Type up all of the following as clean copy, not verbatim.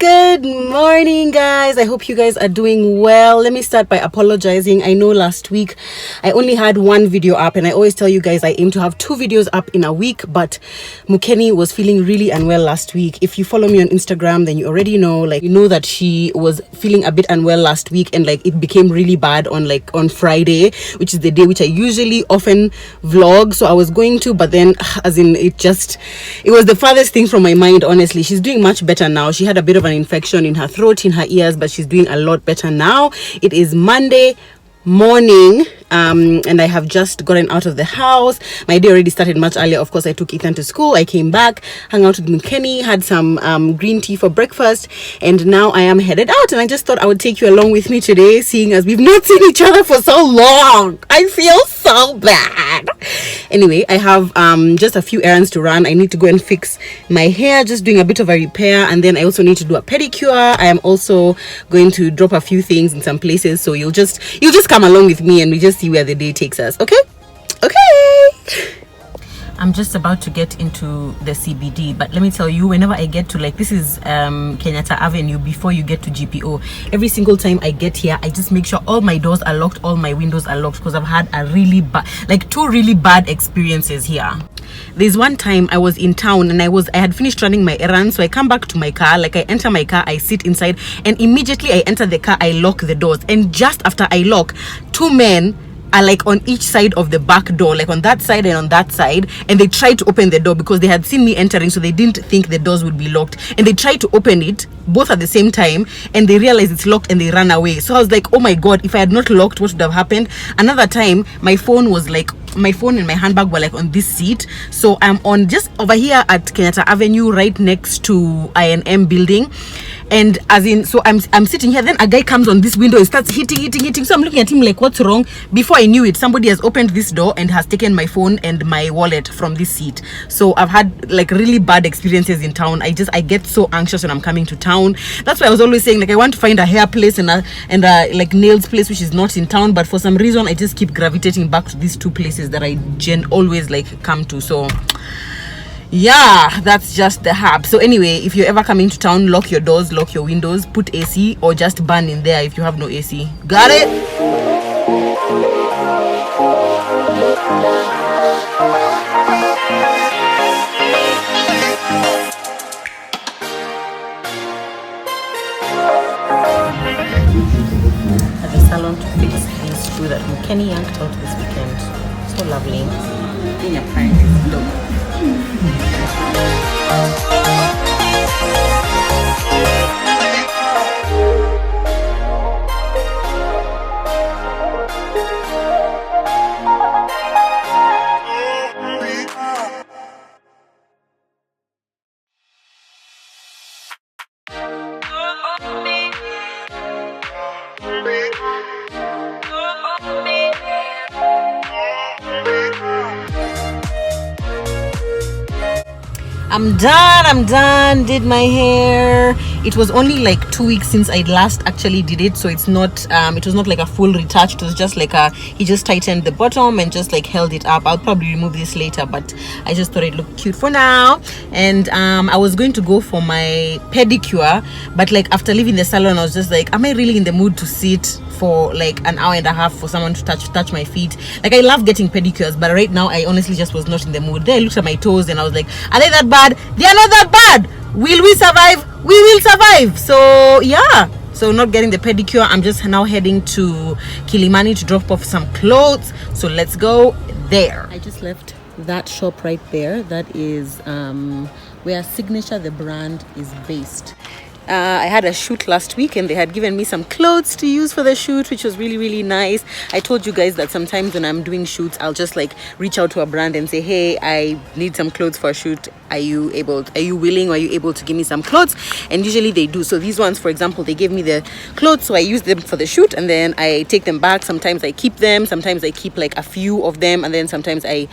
Good morning, guys. I hope you guys are doing well. Let me start by apologizing. I know last week I only had one video up, and I always tell you guys I aim to have 2 videos up in a week, but Mukeni was feeling really unwell last week. If you follow me on Instagram, then you already know, that she was feeling a bit unwell last week, and it became really bad on Friday, which is the day which I usually often vlog. So I was going to, but then it was the farthest thing from my mind, honestly. She's doing much better now. She had a bit of an infection in her throat, in her ears, but she's doing a lot better now. It is Monday morning, and I have just gotten out of the house. My day already started much earlier. Of course, I took Ethan to school. I came back, hung out with Mukeni, had some green tea for breakfast, and now I am headed out. And I just thought I would take you along with me today, seeing as we've not seen each other for so long. I feel so bad. Anyway, I have just a few errands to run. I need to go and fix my hair, just doing a bit of a repair, and then I also need to do a pedicure. I am also going to drop a few things in some places, so you'll just come along with me and we just see where the day takes us. Okay. I'm just about to get into the CBD, but let me tell you, whenever I get to this is Kenyatta Avenue before you get to GPO, every single time I get here, I just make sure all my doors are locked, all my windows are locked, because I've had a really bad, 2 really bad experiences here. There's one time I was in town and I had finished running my errands, so I come back to my car, I enter my car, I sit inside, and immediately I enter the car, I lock the doors, and just after I lock, 2 men are on each side of the back door, on that side and on that side, and they tried to open the door because they had seen me entering, so they didn't think the doors would be locked, and they tried to open it both at the same time, and they realized it's locked and they ran away. So I was like, oh my god, if I had not locked, what would have happened? Another time, my phone and my handbag were on this seat, so I'm on just over here at Kenyatta Avenue, right next to I&M building, and so I'm sitting here, then a guy comes on this window and starts hitting, so I'm looking at him what's wrong? Before I knew it, somebody has opened this door and has taken my phone and my wallet from this seat. So I've had really bad experiences in town. I get so anxious when I'm coming to town. That's why I was always saying I want to find a hair place and a nails place which is not in town, but for some reason I just keep gravitating back to these 2 places that I always come to. So yeah, that's just the hub. So anyway, if you're ever coming to town, lock your doors, lock your windows, put AC, or just burn in there if you have no AC. Got it? At the salon to fix this shoe that Mukeni yanked out this weekend. So lovely. Being a prank. I'm done, did my hair. It was only 2 weeks since I last actually did it, so it's not it was not a full retouch. It was just he just tightened the bottom and just held it up. I'll probably remove this later, but I just thought it looked cute for now. And I was going to go for my pedicure, but after leaving the salon, I was just am I really in the mood to sit for an hour and a half for someone to touch my feet? I love getting pedicures, but right now I honestly just was not in the mood. Then I looked at my toes and I was are they that bad? They are not that bad. Will we survive? We will survive. So yeah, so not getting the pedicure. I'm just now heading to Kilimani to drop off some clothes, so let's go there. I just left that shop right there. That is where Signature, the brand, is based. I had a shoot last week and they had given me some clothes to use for the shoot, which was really, really nice. I told you guys that sometimes when I'm doing shoots, I'll just reach out to a brand and say, hey, I need some clothes for a shoot. Are you willing, or are you able to give me some clothes? And usually they do. So these ones, for example, they gave me the clothes, so I use them for the shoot and then I take them back. Sometimes I keep them, sometimes I keep a few of them, and then sometimes I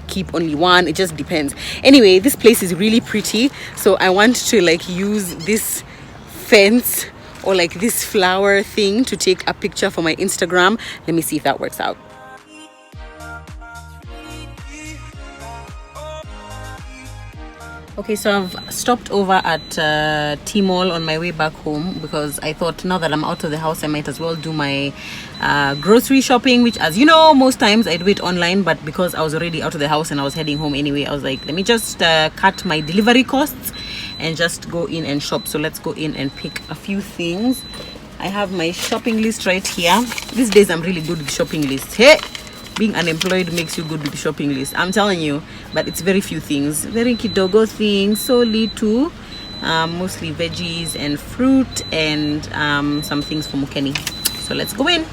keep only one. It just depends. Anyway, this place is really pretty, so I want to use this fence or this flower thing to take a picture for my Instagram. Let me see if that works out. Okay, so I've stopped over at T-Mall on my way back home because I thought now that I'm out of the house, I might as well do my grocery shopping, which, as you know, most times I do it online, but because I was already out of the house and I was heading home anyway, I was like, let me just cut my delivery costs and just go in and shop. So let's go in and pick a few things. I have my shopping list right here. These days I'm really good with shopping lists. Hey, being unemployed makes you good with shopping list, I'm telling you. But it's very few things, very kidogo things, so little. Mostly veggies and fruit and some things for Mukeni. So let's go in.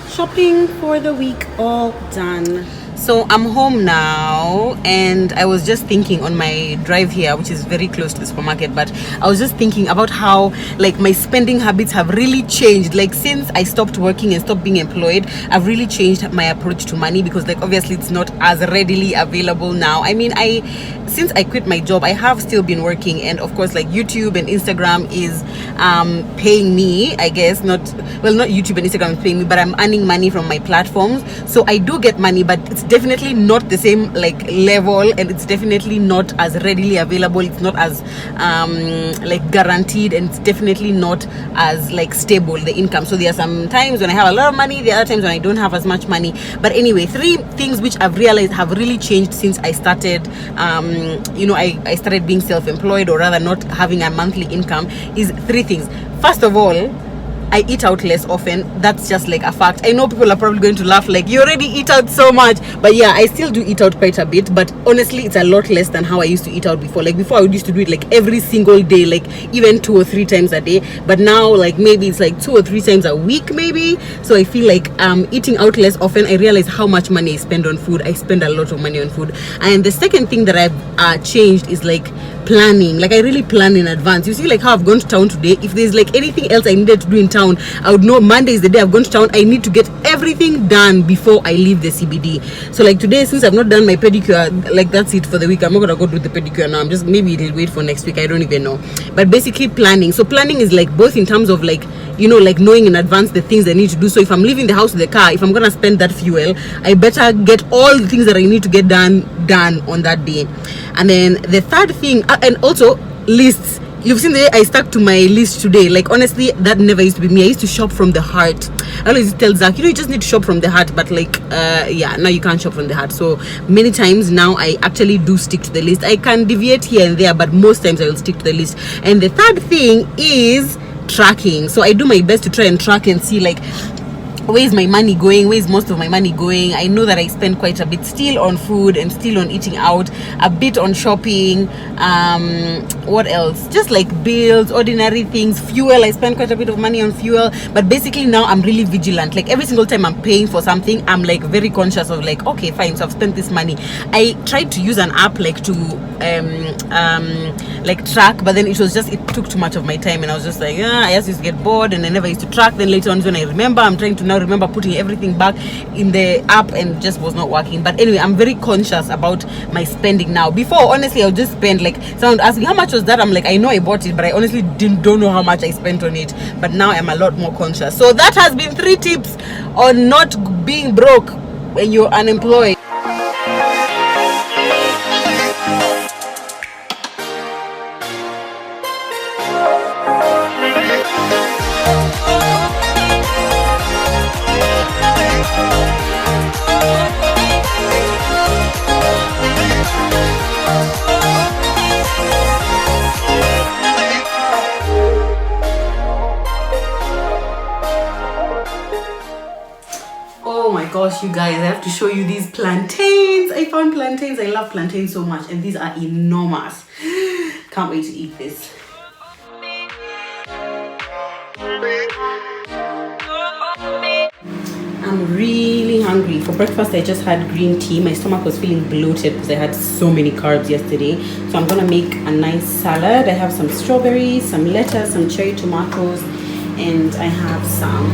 Shopping for the week all done. So I'm home now, and I was just thinking on my drive here, which is very close to the supermarket, but I was just thinking about how like my spending habits have really changed. Like since I stopped working and stopped being employed, I've really changed my approach to money, because like obviously it's not as readily available now. I mean, since I quit my job, I have still been working, and of course like YouTube and Instagram is paying me, I guess. Not YouTube and Instagram is paying me, but I'm earning money from my platforms. So I do get money, but it's definitely not the same like level, and it's definitely not as readily available. It's not as like guaranteed, and it's definitely not as like stable, the income. So there are some times when I have a lot of money, there are other times when I don't have as much money. But anyway, 3 things which I've realized have really changed since I started I started being self-employed, or rather not having a monthly income, is 3 things. First of all, I eat out less often. That's just like a fact. I know people are probably going to laugh like, you already eat out so much, but yeah, I still do eat out quite a bit, but honestly it's a lot less than how I used to eat out before. Like before I used to do it like every single day, like even 2 or 3 times a day, but now like maybe it's like 2 or 3 times a week maybe. So I feel like eating out less often. I realize how much money I spend on food. I spend a lot of money on food. And the second thing that I've changed is like planning. Like I really plan in advance. You see like how I've gone to town today. If there's like anything else I needed to do in town, I would know Monday is the day I've gone to town. I need to get everything done before I leave the CBD. So like today, since I've not done my pedicure, like that's it for the week. I'm not gonna go do the pedicure now. I'm just, maybe it'll wait for next week, I don't even know. But basically planning. So planning is like both in terms of like, like knowing in advance the things I need to do. So if I'm leaving the house with the car, if I'm gonna spend that fuel, I better get all the things that I need to get done on that day. And then the third thing, and also lists. You've seen the way I stuck to my list today. Like honestly, that never used to be me. I used to shop from the heart. I always tell Zach, you just need to shop from the heart, but like yeah, now you can't shop from the heart. So many times now I actually do stick to the list. I can deviate here and there, but most times I will stick to the list. And the third thing is tracking. So I do my best to try and track and see like, where's my money going, where's most of my money going. I know that I spend quite a bit still on food and still on eating out, a bit on shopping, what else, just like bills, ordinary things, fuel. I spend quite a bit of money on fuel. But basically now I'm really vigilant. Like every single time I'm paying for something, I'm like very conscious of like, okay fine, so I've spent this money. I tried to use an app like to like track, but then it took too much of my time, and I was just like, I just used to get bored and I never used to track. Then later on when I remember, I'm trying to now remember putting everything back in the app, and it just was not working. But anyway, I'm very conscious about my spending now. Before, honestly, I would just spend, like someone asking how much was that, I'm like, I know I bought it, but I honestly don't know how much I spent on it. But now I'm a lot more conscious. So that has been 3 tips on not being broke when you're unemployed. Oh my gosh, you guys, I have to show you these plantains. I found plantains. I love plantains so much, and these are enormous. Can't wait to eat this. I'm really hungry hungry. For breakfast, I just had green tea. My stomach was feeling bloated because I had so many carbs yesterday. So I'm gonna make a nice salad. I have some strawberries, some lettuce, some cherry tomatoes, and I have some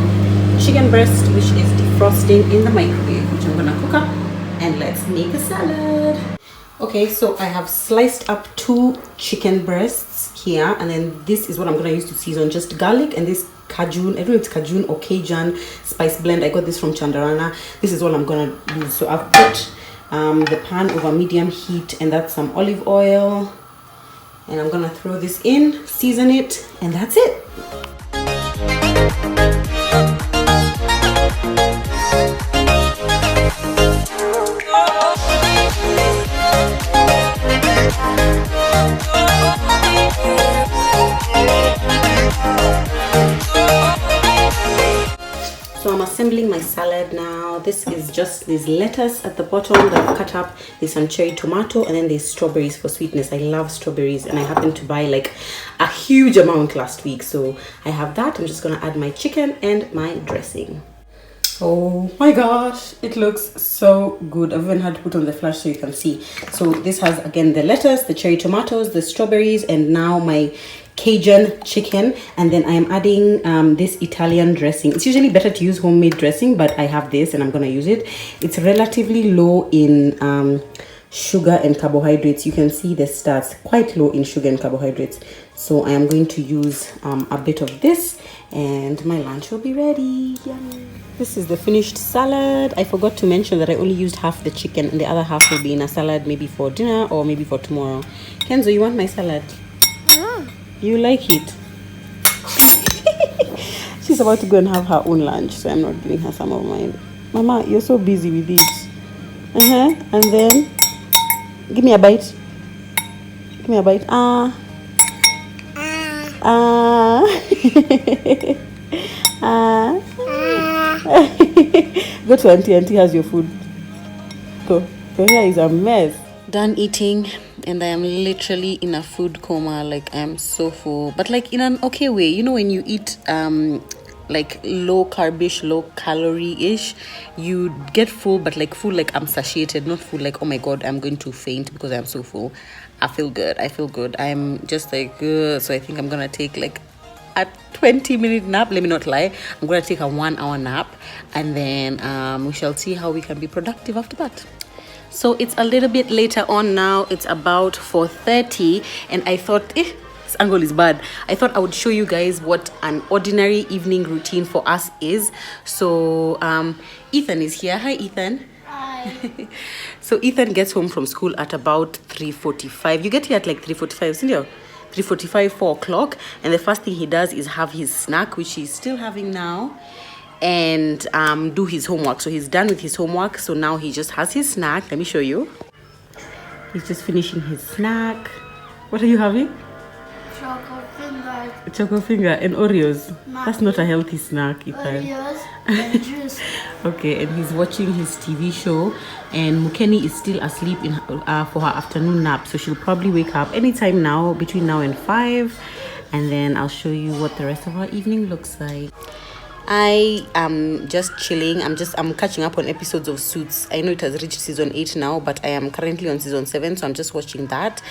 chicken breast, which is defrosting in the microwave, which I'm gonna cook up. And let's make a salad. Okay, so I have sliced up 2 chicken breasts here, and then this is what I'm gonna use to season, just garlic and this Cajun, I don't know if it's Cajun or Cajun spice blend. I got this from Chandarana. This is all I'm gonna use. So I've put the pan over medium heat, and that's some olive oil, and I'm gonna throw this in, season it, and that's it. So I'm assembling my salad now. This is just this lettuce at the bottom that I've cut up. There's some cherry tomato, and then there's strawberries for sweetness. I love strawberries, and I happened to buy like a huge amount last week. So I have that. I'm just gonna add my chicken and my dressing. Oh my gosh, it looks so good. I've even had to put on the flash so you can see. So this has, again, the lettuce, the cherry tomatoes, the strawberries, and now my Cajun chicken. And then I am adding this Italian dressing. It's usually better to use homemade dressing, but I have this and I'm gonna use it. It's relatively low in sugar and carbohydrates. You can see the stats, quite low in sugar and carbohydrates. So I am going to use a bit of this, and my lunch will be ready. Yummy. This is the finished salad. I forgot to mention that I only used half the chicken, and the other half will be in a salad, maybe for dinner or maybe for tomorrow. Kenzo, you want my salad? Yeah. You like it? She's about to go and have her own lunch, so I'm not giving her some of mine. Mama, you're so busy with it. And then give me a bite. Give me a bite. Go to auntie. Auntie has your food. Go. Your hair is a mess. Done eating, and I am literally in a food coma. Like, I'm so full, but like in an okay way. You know, when you eat like low carbish, low calorie-ish, you get full, but like full like I'm satiated, not full like, oh my god, I'm going to faint because I'm so full. I feel good. I'm just like so I think I'm gonna take like a 20-minute nap. Let me not lie, I'm gonna take a 1-hour nap, and then we shall see how we can be productive after that. So it's a little bit later on now. It's about 4:30, and I thought this angle is bad. I thought I would show you guys what an ordinary evening routine for us is. So Ethan is here. Hi, Ethan. Hi. So Ethan gets home from school at about 3:45. You get here at like 3:45, isn't it? 3:45, 4 o'clock, and the first thing he does is have his snack, which he's still having now, and do his homework. So he's done with his homework, so now he just has his snack. Let me show you. He's just finishing his snack. What are you having? Choco finger and Oreos. That's not a healthy snack, Ethan. Oreos and juice. Okay, and he's watching his TV show, and Mukeni is still asleep in for her afternoon nap, so she'll probably wake up anytime now, between now and 5, and then I'll show you what the rest of our evening looks like. I am just chilling. I'm catching up on episodes of Suits. I know it has reached season 8 now, but I am currently on season 7, so I'm just watching that.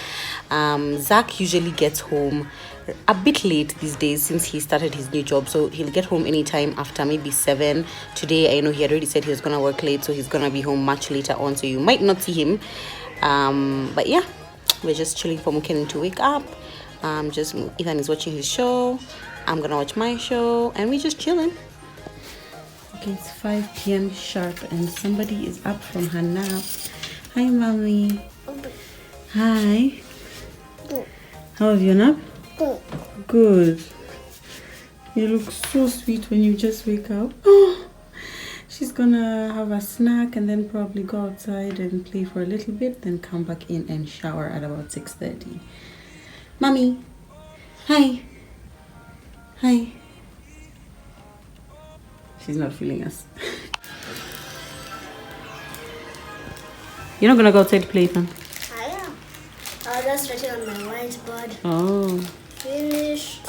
Zach usually gets home a bit late these days since he started his new job, so he'll get home anytime after maybe 7. Today I know he had already said he was gonna work late, so he's gonna be home much later on, so you might not see him. But yeah, we're just chilling for Muken to wake up. Ethan is watching his show, I'm gonna watch my show, and we're just chilling. Okay, it's 5 p.m. sharp, and somebody is up from her nap. Hi, mommy. Hi. How was your nap? Good. You look so sweet when you just wake up. Oh, she's gonna have a snack and then probably go outside and play for a little bit, then come back in and shower at about 6:30. Mommy. Hi. Hi. She's not feeling us. You're not gonna go outside to play, Ethan? I am. I was just writing on my whiteboard. Oh. Finished.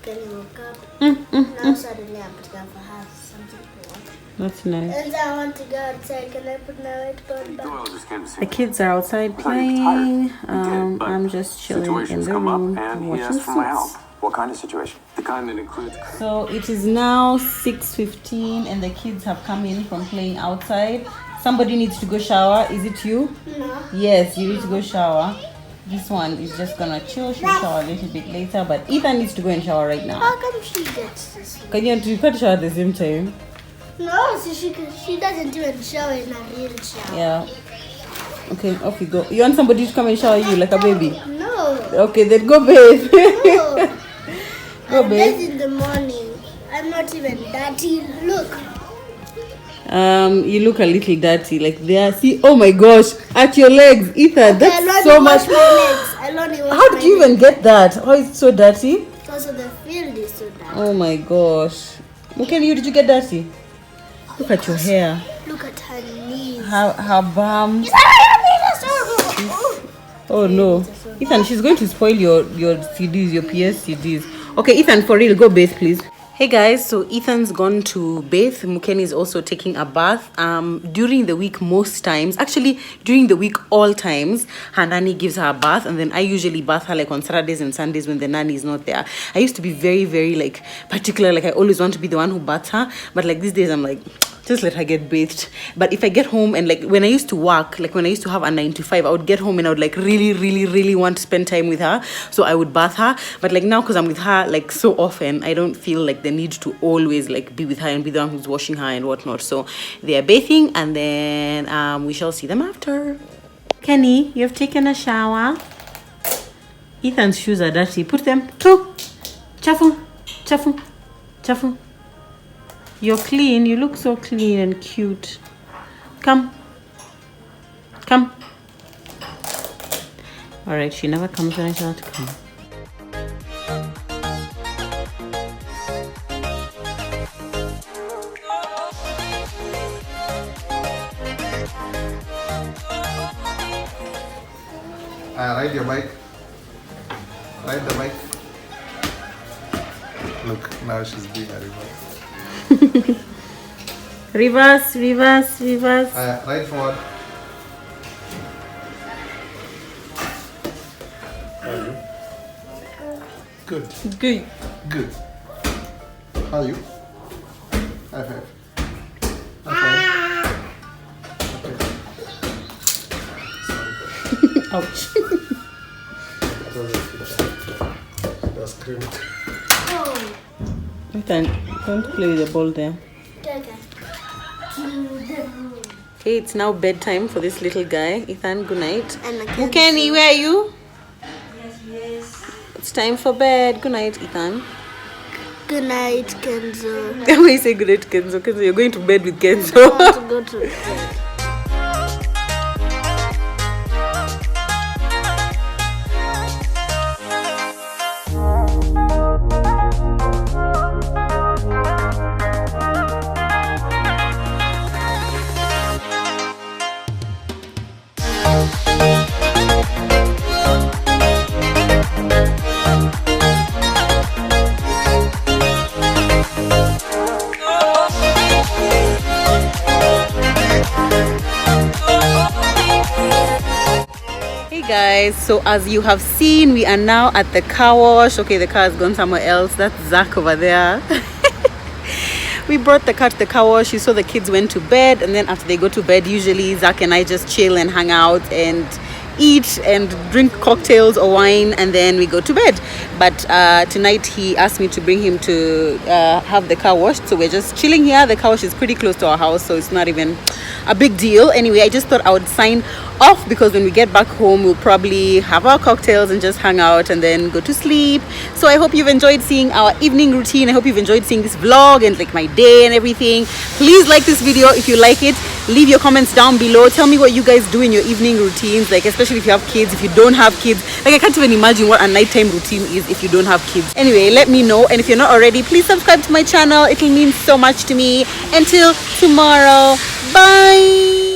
Kenny woke up. Now suddenly I'm putting up for her something to watch. That's nice. And I want to go outside. Can I put my white coat back? The kids are outside playing. I'm just chilling in the room watching Suits. What kind of situation? The kind that includes... So it is now 6:15 and the kids have come in from playing outside. Somebody needs to go shower. Is it you? No. Yes, you need to go shower. This one is just gonna chill. She'll shower a little bit later, but Ethan needs to go and shower right now. How come she gets this one? Can you can't shower at the same time? No, so she doesn't even shower in a real shower. Yeah. Okay, off you go. You want somebody to come and shower you like a baby? No. Okay, then go bathe. No. Go I bathe. bathe in the morning. I'm not even dirty. Look. You look a little dirty, like there. See, oh my gosh, at your legs, Ethan. That's so much. How did you even get that? How is it so dirty? Because of the field is so dirty. Oh my gosh. Okay, did you get dirty? Look at your hair. Look at her knees. Her bum. Oh no, Ethan, she's going to spoil your CDs, your PS CDs. Okay, Ethan, for real, go bathe, please. Hey guys, so Ethan's gone to bathe. Mukeni is also taking a bath. During the week, most times, actually during the week, all times, her nanny gives her a bath, and then I usually bath her like on Saturdays and Sundays when the nanny is not there. I used to be very, very like particular, like I always want to be the one who baths her, but like these days I'm like, just let her get bathed. But if I get home and like when I used to work, like when I used to have a 9 to 5, I would get home and I would like really want to spend time with her, so I would bath her. But like now, because I'm with her like so often, I don't feel like the need to always like be with her and be the one who's washing her and whatnot. So they are bathing, and then we shall see them after. Kenny, you have taken a shower. Ethan's shoes are dirty. Put them through. Chafu. You're clean. You look so clean and cute. Come. All right, she never comes when I tell her to come. Ride your bike. Ride the bike. Look, now she's doing a reverse. reverse. Ride forward. How are you? Good. How are you? High five. Ouch. Ethan, don't play with the ball there. Okay, it's now bedtime for this little guy. Ethan, good night. Mukeni, where are you? Yes. It's time for bed. Good night, Ethan. Good night, Kenzo. When you say good night, Kenzo, you're going to bed with Kenzo. I want to go to bed. Guys, so as you have seen, we are now at the car wash. Okay, the car has gone somewhere else. That's Zach over there. We brought the car to the car wash. You saw the kids went to bed, and then after they go to bed, usually Zach and I just chill and hang out and eat and drink cocktails or wine, and then we go to bed. But tonight he asked me to bring him to have the car washed, so we're just chilling here. The car wash is pretty close to our house, so it's not even a big deal. Anyway, I just thought I would sign off because when we get back home, we'll probably have our cocktails and just hang out and then go to sleep. So I hope you've enjoyed seeing our evening routine. I hope you've enjoyed seeing this vlog and like my day and everything. Please like this video if you like it. Leave your comments down below. Tell me what you guys do in your evening routines, like especially if you have kids, if you don't have kids. Like I can't even imagine what a nighttime routine is if you don't have kids. Anyway, let me know, and if you're not already, please subscribe to my channel. It'll mean so much to me. Until tomorrow, bye.